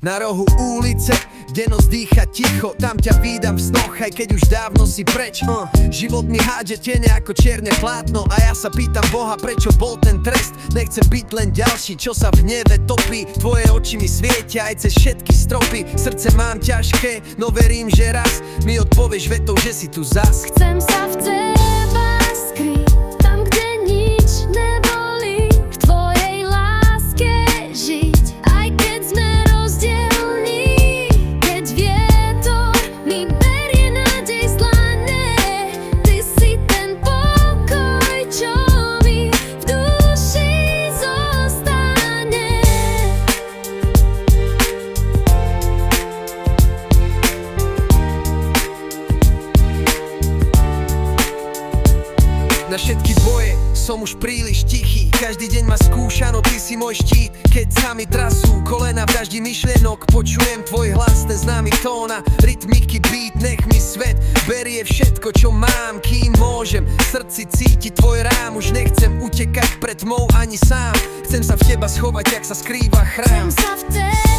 Na rohu ulice, kde noc dýcha ticho, tam ťa vídam v snoch, aj keď už dávno si preč. Život mi hádže tiene ako čierne plátno a ja sa pýtam Boha, prečo bol ten trest. Nechcem byť len ďalší, čo sa v hneve topí. Tvoje oči mi svietia aj cez všetky stropy. Srdce mám ťažké, no verím, že raz mi odpovieš vetou, že si tu zas. Chcem sa v teba skryť, tam, kde nič neboli, v tvojej láske žiť, aj keď sme rozdielni. Keď vietor mi berie nádej z dlane, ty si ten pokoj, čo mi v duši zostane. Na všetky tvoje som už príliš tichý. Každý deň ma skúša, no ty si môj štít. Keď sa mi trasú kolena v daždi myšlienok, počujem tvoj hlas, ten známy tón a rytmiky beat. Nech mi svet berie všetko, čo mám, kým môžem v srdci cítiť tvoj rám. Už nechcem utekať pred tmou ani sám, chcem sa v teba schovať, jak sa skrýva chrám. Chcem sa v teba